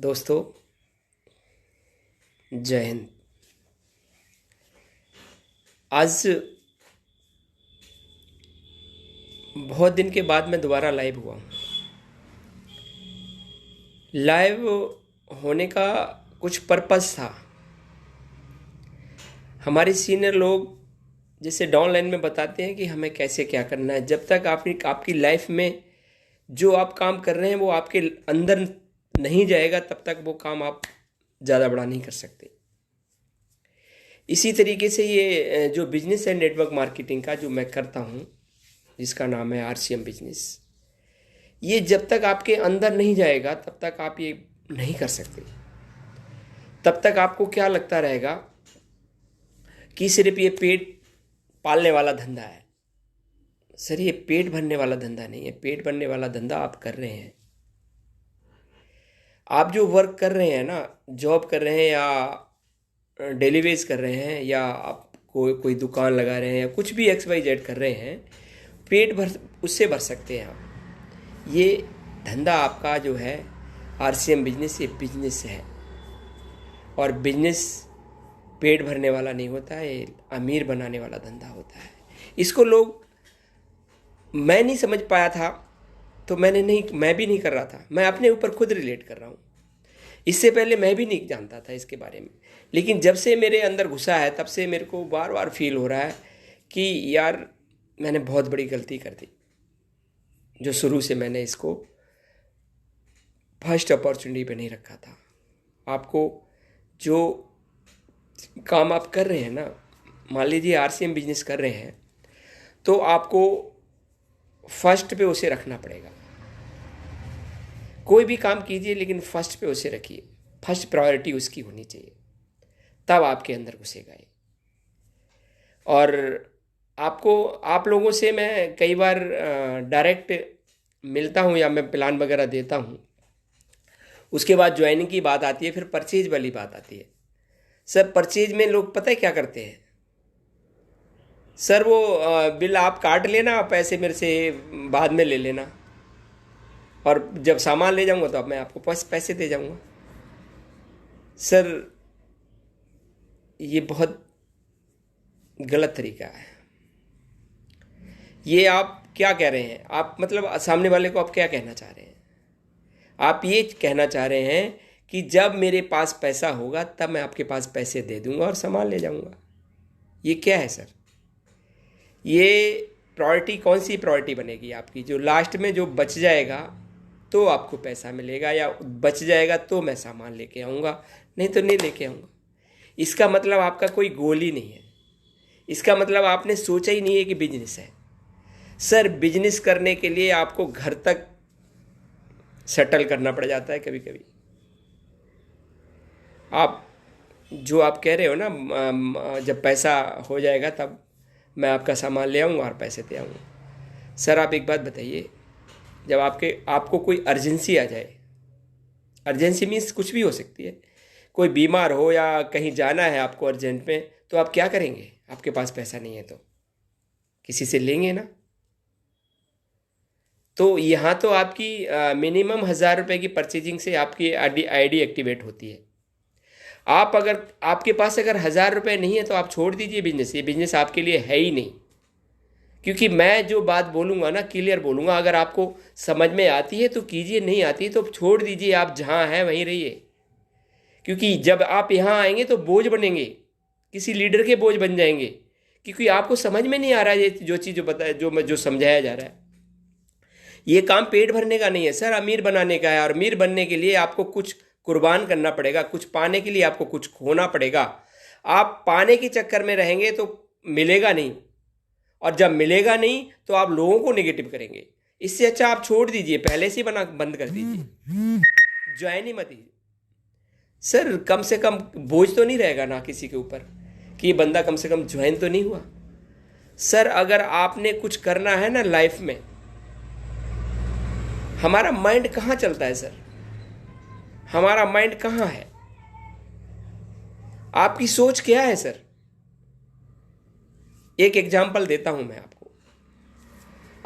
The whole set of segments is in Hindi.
दोस्तों, जय हिंद। आज बहुत दिन के बाद मैं दोबारा लाइव हुआ हूँ। लाइव होने का कुछ पर्पस था। हमारे सीनियर लोग जैसे डाउनलाइन में बताते हैं कि हमें कैसे क्या करना है। जब तक आपकी लाइफ में जो आप काम कर रहे हैं वो आपके अंदर नहीं जाएगा, तब तक वो काम आप ज़्यादा बड़ा नहीं कर सकते। इसी तरीके से ये जो बिजनेस है नेटवर्क मार्केटिंग का जो मैं करता हूँ, जिसका नाम है RCM बिजनेस, ये जब तक आपके अंदर नहीं जाएगा तब तक आप ये नहीं कर सकते। तब तक आपको क्या लगता रहेगा कि सिर्फ ये पेट पालने वाला धंधा है। सर, ये पेट भरने वाला धंधा नहीं है। पेट भरने वाला धंधा आप कर रहे हैं। आप जो वर्क कर रहे हैं ना, जॉब कर रहे हैं या डेली वेज कर रहे हैं या आप कोई दुकान लगा रहे हैं या कुछ भी XYZ कर रहे हैं, पेट भर उससे भर सकते हैं आप। ये धंधा आपका जो है RCM बिजनेस, ये बिजनेस है। और बिजनेस पेट भरने वाला नहीं होता है, ये अमीर बनाने वाला धंधा होता है। इसको मैं नहीं समझ पाया था, तो मैं भी नहीं कर रहा था। मैं अपने ऊपर खुद रिलेट कर रहा हूँ। इससे पहले मैं भी नहीं जानता था इसके बारे में, लेकिन जब से मेरे अंदर घुसा है तब से मेरे को बार बार फील हो रहा है कि यार मैंने बहुत बड़ी गलती कर दी, जो शुरू से मैंने इसको फर्स्ट अपॉर्चुनिटी पे नहीं रखा था। आपको जो काम आप कर रहे हैं ना, मान लीजिए RCM बिजनेस कर रहे हैं, तो आपको फर्स्ट पे उसे रखना पड़ेगा। कोई भी काम कीजिए लेकिन फर्स्ट पे उसे रखिए। फर्स्ट प्रायोरिटी उसकी होनी चाहिए, तब आपके अंदर घुसेगा ये। और आप लोगों से मैं कई बार डायरेक्ट मिलता हूँ या मैं प्लान वगैरह देता हूँ। उसके बाद ज्वाइनिंग की बात आती है, फिर परचेज वाली बात आती है। सर, परचेज में लोग पता है क्या करते हैं? सर, वो बिल आप काट लेना, पैसे मेरे से बाद में ले लेना, और जब सामान ले जाऊंगा तो अब मैं आपको पैसे दे जाऊंगा। सर, ये बहुत गलत तरीका है। ये आप क्या कह रहे हैं? आप मतलब सामने वाले को आप क्या कहना चाह रहे हैं? आप ये कहना चाह रहे हैं कि जब मेरे पास पैसा होगा तब मैं आपके पास पैसे दे दूंगा और सामान ले जाऊंगा। ये क्या है सर? ये प्रायोरिटी कौन सी प्रायोरिटी बनेगी आपकी? जो लास्ट में जो बच जाएगा तो आपको पैसा मिलेगा, या बच जाएगा तो मैं सामान लेके आऊँगा, नहीं तो नहीं लेके आऊँगा। इसका मतलब आपका कोई गोल ही नहीं है। इसका मतलब आपने सोचा ही नहीं है कि बिजनेस है। सर, बिजनेस करने के लिए आपको घर तक सेटल करना पड़ जाता है कभी कभी। आप कह रहे हो ना, जब पैसा हो जाएगा तब मैं आपका सामान ले आऊँगा और पैसे दे आऊँगा। सर, आप एक बात बताइए, जब आपको कोई अर्जेंसी आ जाए, अर्जेंसी मीन्स कुछ भी हो सकती है, कोई बीमार हो या कहीं जाना है आपको अर्जेंट में, तो आप क्या करेंगे? आपके पास पैसा नहीं है तो किसी से लेंगे ना। तो यहाँ तो आपकी मिनिमम 1,000 रुपये की परचेजिंग से आपकी ID एक्टिवेट होती है। अगर आपके पास अगर 1,000 रुपये नहीं है तो आप छोड़ दीजिए बिजनेस। ये बिजनेस आपके लिए है ही नहीं। क्योंकि मैं जो बात बोलूँगा ना, क्लियर बोलूँगा। अगर आपको समझ में आती है तो कीजिए, नहीं आती तो छोड़ दीजिए। आप जहाँ हैं वहीं रहिए। क्योंकि जब आप यहाँ आएंगे तो बोझ बनेंगे, किसी लीडर के बोझ बन जाएंगे, क्योंकि आपको समझ में नहीं आ रहा है ये जो चीज़ जो समझाया जा रहा है। ये काम पेट भरने का नहीं है सर, अमीर बनाने का है। और अमीर बनने के लिए आपको कुछ कुर्बान करना पड़ेगा, कुछ पाने के लिए आपको कुछ खोना पड़ेगा। आप पाने के चक्कर में रहेंगे तो मिलेगा नहीं, और जब मिलेगा नहीं तो आप लोगों को नेगेटिव करेंगे। इससे अच्छा आप छोड़ दीजिए, पहले से बंद कर दीजिए, ज्वाइन ही मत कीजिए। सर, कम से कम बोझ तो नहीं रहेगा ना किसी के ऊपर कि ये बंदा कम से कम ज्वाइन तो नहीं हुआ। सर, अगर आपने कुछ करना है ना लाइफ में, हमारा माइंड कहाँ चलता है सर? हमारा माइंड कहाँ है? आपकी सोच क्या है सर? एक एग्जाम्पल देता हूं मैं आपको।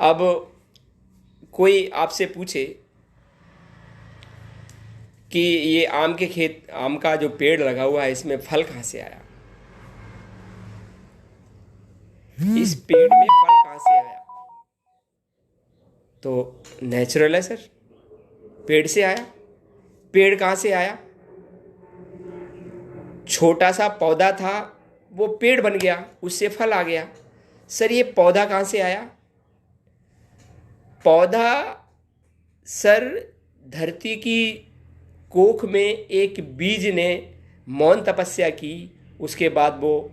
अब कोई आपसे पूछे कि ये आम के खेत, आम का जो पेड़ लगा हुआ है, इसमें फल कहाँ से आया, इस पेड़ में फल कहाँ से आया? तो नेचुरल है सर, पेड़ से आया। पेड़ कहाँ से आया? छोटा सा पौधा था, वो पेड़ बन गया, उससे फल आ गया। सर ये पौधा कहाँ से आया? पौधा सर धरती की कोख में एक बीज ने मौन तपस्या की, उसके बाद वो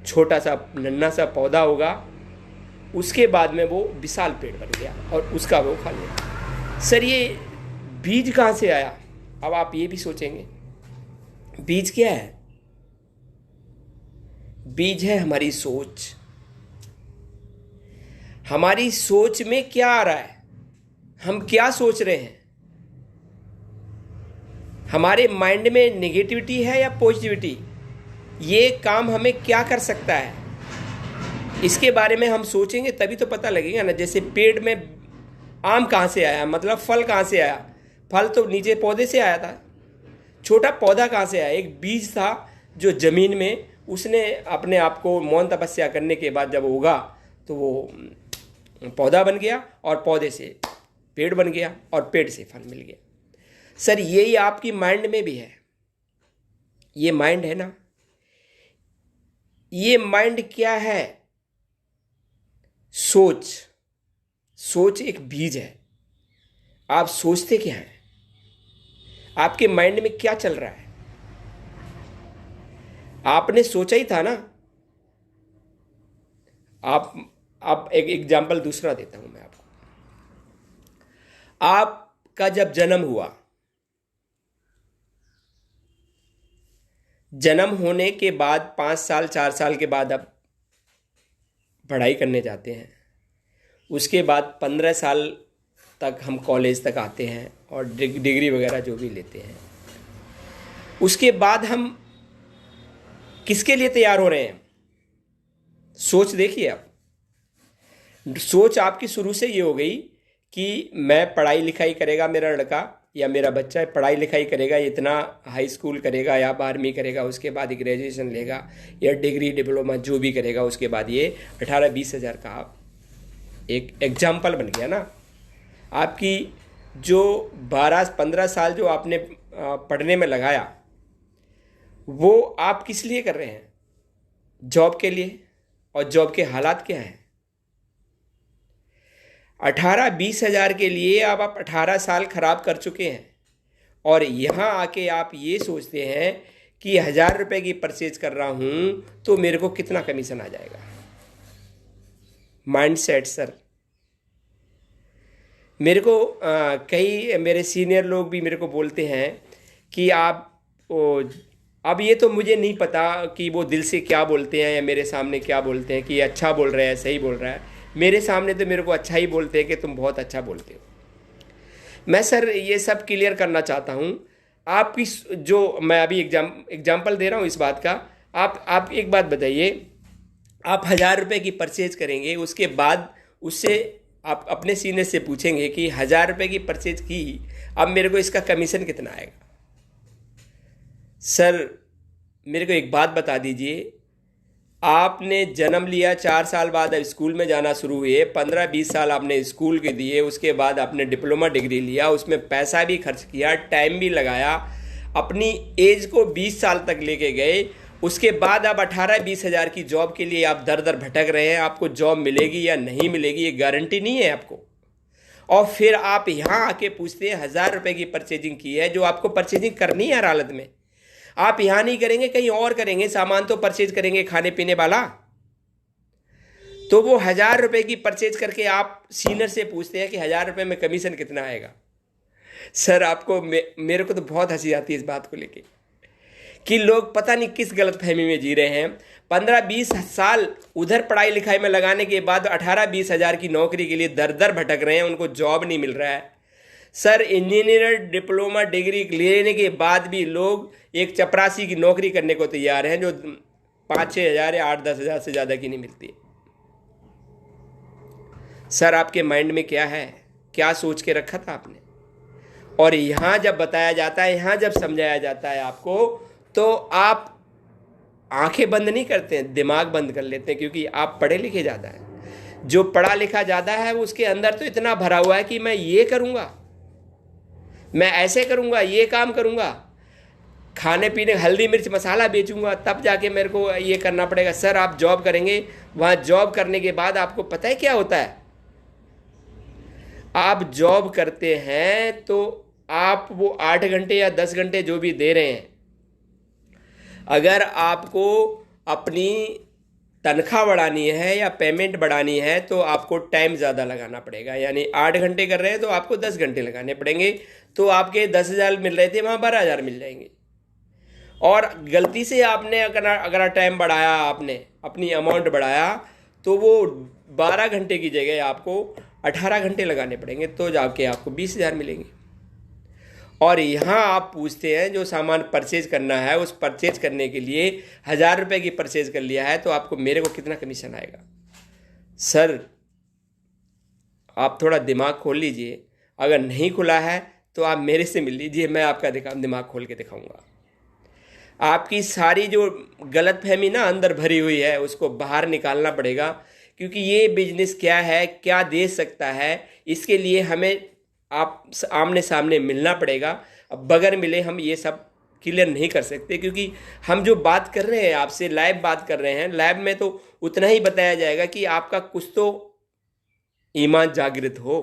छोटा सा नन्हा सा पौधा होगा, उसके बाद में वो विशाल पेड़ बन गया और उसका वो फल है। सर ये बीज कहाँ से आया? अब आप ये भी सोचेंगे, बीज क्या है? बीज है हमारी सोच। हमारी सोच में क्या आ रहा है, हम क्या सोच रहे हैं, हमारे माइंड में नेगेटिविटी है या पॉजिटिविटी, ये काम हमें क्या कर सकता है, इसके बारे में हम सोचेंगे तभी तो पता लगेगा ना। जैसे पेड़ में आम कहाँ से आया, मतलब फल कहाँ से आया? फल तो नीचे पौधे से आया था। छोटा पौधा कहाँ से आया? एक बीज था जो जमीन में, उसने अपने आप को मौन तपस्या करने के बाद जब उगा तो वो पौधा बन गया और पौधे से पेड़ बन गया और पेड़ से फल मिल गया। सर यही आपकी माइंड में भी है। ये माइंड है ना, ये माइंड क्या है? सोच। सोच एक बीज है। आप सोचते क्या हैं? आपके माइंड में क्या चल रहा है? आपने सोचा ही था ना। आप एक एग्जाम्पल दूसरा देता हूं मैं आपको। आपका जब जन्म हुआ, जन्म होने के बाद 5 साल 4 साल के बाद आप पढ़ाई करने जाते हैं, उसके बाद 15 साल तक हम कॉलेज तक आते हैं और डिग्री वगैरह जो भी लेते हैं। उसके बाद हम किसके लिए तैयार हो रहे हैं? सोच देखिए आप। सोच आपकी शुरू से ये हो गई कि मैं पढ़ाई लिखाई करेगा मेरा लड़का या मेरा बच्चा, पढ़ाई लिखाई करेगा, इतना हाई स्कूल करेगा या 12वीं करेगा, उसके बाद ग्रेजुएशन लेगा या डिग्री डिप्लोमा जो भी करेगा, उसके बाद ये 18-20 हज़ार का एक एग्जाम्पल बन गया ना। आपकी जो 12-15 साल जो आपने पढ़ने में लगाया, वो आप किस लिए कर रहे हैं? जॉब के लिए। और जॉब के हालात क्या हैं? 18-20 हज़ार के लिए आप 18 साल खराब कर चुके हैं और यहाँ आके आप ये सोचते हैं कि 1000 रुपये की परचेज कर रहा हूँ तो मेरे को कितना कमीशन आ जाएगा। Mind set sir. मेरे को कई मेरे सीनियर लोग भी मेरे को बोलते हैं कि आप अब ये तो मुझे नहीं पता कि वो दिल से क्या बोलते हैं या मेरे सामने क्या बोलते हैं कि अच्छा बोल रहे हैं, सही बोल रहा है। मेरे सामने तो मेरे को अच्छा ही बोलते हैं कि तुम बहुत अच्छा बोलते हो। मैं सर ये सब क्लियर करना चाहता हूँ। आपकी जो मैं अभी एग्जाम्पल दे रहा हूँ इस बात का, आप एक बात बताइए, आप 1000 रुपये की परचेज करेंगे, उसके बाद उससे आप अपने सीनियर से पूछेंगे कि 1000 रुपये की परचेज की, अब मेरे को इसका कमीशन कितना आएगा? सर मेरे को एक बात बता दीजिए, आपने जन्म लिया 4 साल बाद अब स्कूल में जाना शुरू हुए, 15-20 साल आपने स्कूल के दिए, उसके बाद आपने डिप्लोमा डिग्री लिया, उसमें पैसा भी खर्च किया, टाइम भी लगाया, अपनी एज को 20 साल तक लेके गए, उसके बाद अब 18-20 हज़ार की जॉब के लिए आप दर दर भटक रहे हैं। आपको जॉब मिलेगी या नहीं मिलेगी ये गारंटी नहीं है आपको। और फिर आप यहाँ आके पूछते हैं 1000 रुपये की परचेजिंग की है, जो आपको परचेजिंग करनी है हर हालत में। आप यहाँ नहीं करेंगे, कहीं और करेंगे, सामान तो परचेज करेंगे खाने पीने वाला। तो वो 1000 रुपये की परचेज करके आप सीनियर से पूछते हैं कि 1000 रुपये में कमीशन कितना आएगा। सर आपको मेरे को तो बहुत हंसी आती है इस बात को लेके कि लोग पता नहीं किस गलतफहमी में जी रहे हैं। 15-20 साल उधर पढ़ाई लिखाई में लगाने के बाद 18-20 हज़ार की नौकरी के लिए दर दर भटक रहे हैं, उनको जॉब नहीं मिल रहा है। सर इंजीनियर डिप्लोमा डिग्री लेने के बाद भी लोग एक चपरासी की नौकरी करने को तैयार हैं जो 5-6 हज़ार या 8-10 हज़ार से ज़्यादा की नहीं मिलती। सर आपके माइंड में क्या है, क्या सोच के रखा था आपने? और यहाँ जब बताया जाता है, यहाँ जब समझाया जाता है आपको, तो आप आंखें बंद नहीं करते हैं, दिमाग बंद कर लेते हैं, क्योंकि आप पढ़े लिखे ज़्यादा हैं। जो पढ़ा लिखा ज़्यादा है उसके अंदर तो इतना भरा हुआ है कि मैं ये करूँगा, मैं ऐसे करूँगा, ये काम करूँगा, खाने पीने हल्दी मिर्च मसाला बेचूंगा, तब जाके मेरे को ये करना पड़ेगा। सर आप जॉब करेंगे, वहाँ जॉब करने के बाद आपको पता है क्या होता है? आप जॉब करते हैं तो आप वो 8 घंटे या 10 घंटे जो भी दे रहे हैं, अगर आपको अपनी तनख्वाह बढ़ानी है या पेमेंट बढ़ानी है तो आपको टाइम ज़्यादा लगाना पड़ेगा। यानी 8 घंटे कर रहे हैं तो आपको 10 घंटे लगाने पड़ेंगे, तो आपके 10,000 मिल रहे थे वहाँ 12,000 मिल जाएंगे। और गलती से आपने अगर टाइम बढ़ाया, आपने अपनी अमाउंट बढ़ाया, तो वो 12 घंटे की जगह आपको 18 घंटे लगाने पड़ेंगे, तो जाके आपको 20,000 मिलेंगे। और यहाँ आप पूछते हैं जो सामान परचेज करना है, उस परचेज करने के लिए 1,000 रुपये की परचेज कर लिया है तो आपको मेरे को कितना कमीशन आएगा? सर आप थोड़ा दिमाग खोल लीजिए, अगर नहीं खुला है तो आप मेरे से मिल लीजिए, मैं आपका दिमाग खोल के दिखाऊंगा। आपकी सारी जो गलतफहमी ना अंदर भरी हुई है उसको बाहर निकालना पड़ेगा, क्योंकि ये बिजनेस क्या है, क्या दे सकता है, इसके लिए हमें आप आमने सामने मिलना पड़ेगा। अब बगैर मिले हम ये सब क्लियर नहीं कर सकते, क्योंकि हम जो बात कर रहे हैं आपसे, लाइव बात कर रहे हैं, लाइव में तो उतना ही बताया जाएगा कि आपका कुछ तो ईमान जागृत हो।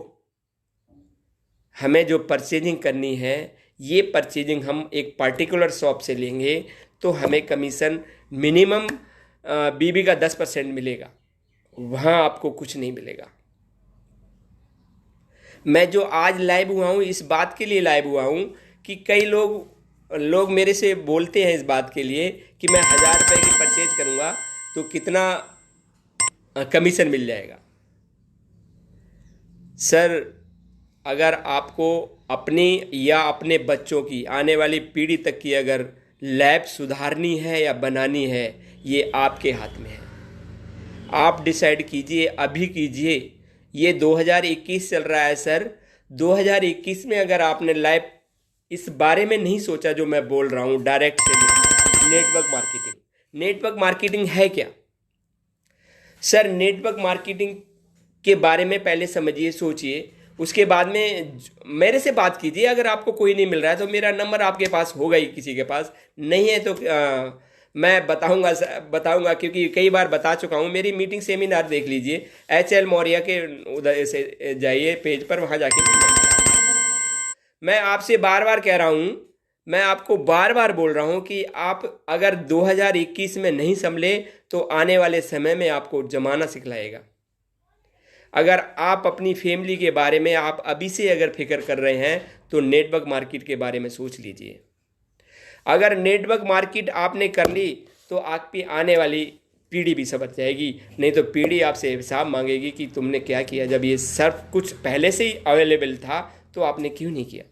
हमें जो परचेजिंग करनी है, ये परचेजिंग हम एक पार्टिकुलर शॉप से लेंगे तो हमें कमीशन मिनिमम बीबी का 10% मिलेगा, वहाँ आपको कुछ नहीं मिलेगा। मैं जो आज लाइव हुआ हूँ इस बात के लिए लाइव हुआ हूँ कि कई लोग मेरे से बोलते हैं इस बात के लिए कि मैं 1,000 रुपये की परचेज करूँगा तो कितना कमीशन मिल जाएगा। सर अगर आपको अपनी या अपने बच्चों की, आने वाली पीढ़ी तक की अगर लैब सुधारनी है या बनानी है, ये आपके हाथ में है। आप डिसाइड कीजिए, अभी कीजिए। ये 2021 चल रहा है सर, 2021 में अगर आपने लाइव इस बारे में नहीं सोचा जो मैं बोल रहा हूँ, direct selling, network marketing. Network marketing है क्या सर? नेटवर्क मार्केटिंग के बारे में पहले समझिए, सोचिए, उसके बाद में मेरे से बात कीजिए। अगर आपको कोई नहीं मिल रहा है तो मेरा नंबर आपके पास होगा ही, किसी के पास नहीं है तो मैं बताऊंगा, क्योंकि कई बार बता चुका हूं। मेरी मीटिंग सेमिनार देख लीजिए, HL मौर्या के उधर से जाइए पेज पर, वहां जाके मैं आपसे बार बार कह रहा हूं, मैं आपको बार बार बोल रहा हूं कि आप अगर 2021 में नहीं संभले तो आने वाले समय में आपको जमाना सिखलाएगा। अगर आप अपनी फैमिली के बारे में आप अभी से अगर फिक्र कर रहे हैं तो नेटवर्क मार्केट के बारे में सोच लीजिए। अगर नेटवर्क मार्केट आपने कर ली तो आपकी आने वाली पीढ़ी भी समझ जाएगी, नहीं तो पीढ़ी आपसे हिसाब मांगेगी कि तुमने क्या किया, जब ये सब कुछ पहले से ही अवेलेबल था तो आपने क्यों नहीं किया।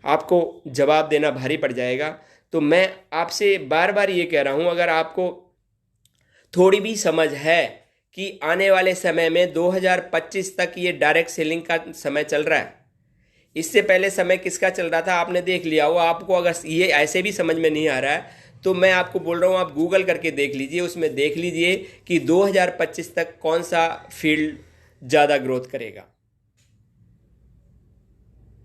आपको जवाब देना भारी पड़ जाएगा। तो मैं आपसे बार बार ये कह रहा हूँ, अगर आपको थोड़ी भी समझ है कि आने वाले समय में 2025 तक ये डायरेक्ट सेलिंग का समय चल रहा है, इससे पहले समय किसका चल रहा था आपने देख लिया हो। आपको अगर ये ऐसे भी समझ में नहीं आ रहा है तो मैं आपको बोल रहा हूँ, आप गूगल करके देख लीजिए, उसमें देख लीजिए कि 2025 तक कौन सा फील्ड ज़्यादा ग्रोथ करेगा,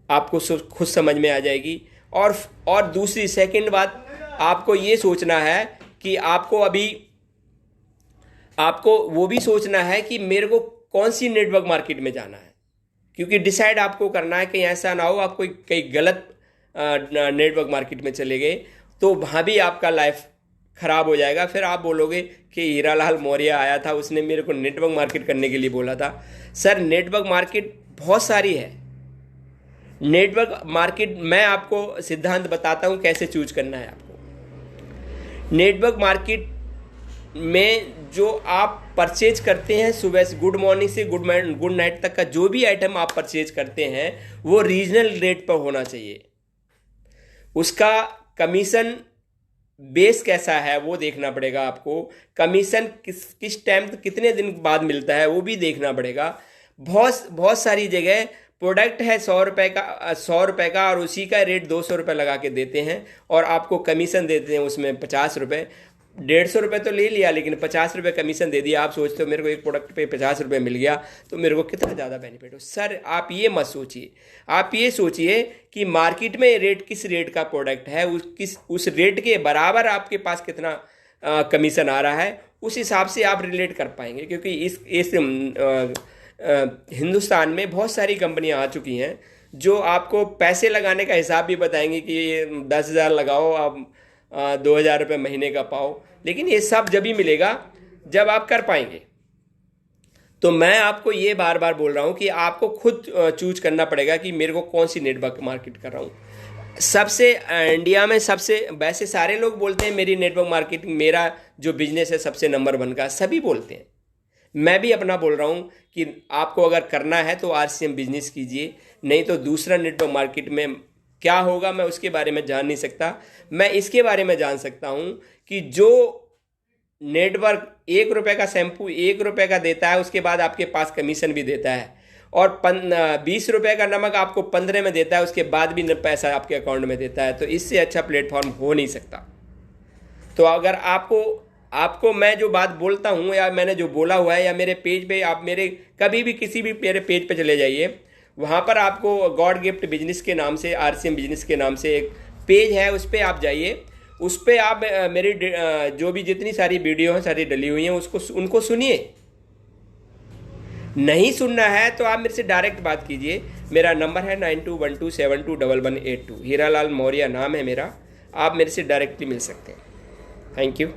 आपको खुद समझ में आ जाएगी। और दूसरी सेकंड बात, आपको ये सोचना है कि आपको वो भी सोचना है कि मेरे को कौन सी नेटवर्क मार्केट में जाना है, क्योंकि डिसाइड आपको करना है। कहीं ऐसा ना हो आप कहीं गलत नेटवर्क मार्केट में चले गए तो वहाँ भी आपका लाइफ खराब हो जाएगा। फिर आप बोलोगे कि हीरालाल मौर्य आया था, उसने मेरे को नेटवर्क मार्केट करने के लिए बोला था। सर नेटवर्क मार्केट बहुत सारी है। नेटवर्क मार्केट मैं आपको सिद्धांत बताता हूँ कैसे चूज करना है आपको। नेटवर्क मार्केट में जो आप परचेज करते हैं, सुबह से गुड मॉर्निंग से गुड नाइट तक का जो भी आइटम आप परचेज करते हैं वो रीजनल रेट पर होना चाहिए। उसका कमीशन बेस कैसा है वो देखना पड़ेगा आपको। कमीशन किस टाइम कितने दिन बाद मिलता है वो भी देखना पड़ेगा। बहुत सारी जगह प्रोडक्ट है 100 रुपये का, 100 रुपये का, और उसी का रेट 200 रुपये लगा के देते हैं और आपको कमीशन देते हैं उसमें 50 रुपये। 150 रुपये तो ले लिया, लेकिन 50 रुपये कमीशन दे दिया। आप सोचते हो मेरे को एक प्रोडक्ट पे 50 रुपये मिल गया तो मेरे को कितना ज़्यादा बेनिफिट हो। सर आप ये मत सोचिए, आप ये सोचिए कि मार्केट में रेट किस रेट का प्रोडक्ट है, उस रेट के बराबर आपके पास कितना कमीशन आ रहा है, उस हिसाब से आप रिलेट कर पाएंगे। क्योंकि इस हिंदुस्तान में बहुत सारी कंपनियां आ चुकी हैं जो आपको पैसे लगाने का हिसाब भी बताएंगे कि ये 10,000 लगाओ, आप 2,000 रुपये महीने का पाओ। लेकिन ये सब जब ही मिलेगा जब आप कर पाएंगे। तो मैं आपको ये बार बार बोल रहा हूँ कि आपको खुद चूज करना पड़ेगा कि मेरे को कौन सी नेटवर्क मार्केट कर रहा हूँ। सबसे इंडिया में सबसे, वैसे सारे लोग बोलते हैं मेरी नेटवर्क मार्केटिंग, मेरा जो बिजनेस है सबसे नंबर 1 का, सभी बोलते हैं। मैं भी अपना बोल रहा हूँ कि आपको अगर करना है तो RCM बिजनेस कीजिए, नहीं तो दूसरा नेटवर्क मार्केट में क्या होगा मैं उसके बारे में जान नहीं सकता। मैं इसके बारे में जान सकता हूँ कि जो नेटवर्क 1 रुपये का शैम्पू 1 रुपये का देता है, उसके बाद आपके पास कमीशन भी देता है, और 20 रुपये का नमक आपको 15 में देता है, उसके बाद भी पैसा आपके अकाउंट में देता है, तो इससे अच्छा प्लेटफॉर्म हो नहीं सकता। तो अगर आपको मैं जो बात बोलता हूँ या मैंने जो बोला हुआ है, या मेरे पेज पे आप मेरे कभी भी किसी भी मेरे पेज पे चले जाइए, वहाँ पर आपको गॉड गिफ्ट बिजनेस के नाम से, RCM बिजनेस के नाम से एक पेज है, उस पर आप जाइए। उस पर आप मेरी जो भी जितनी सारी वीडियो हैं सारी डली हुई हैं उनको सुनिए। नहीं सुनना है तो आप मेरे से डायरेक्ट बात कीजिए। मेरा नंबर है 9212721182। हीरालाल मौर्य नाम है मेरा। आप मेरे से डायरेक्टली मिल सकते हैं। Thank you.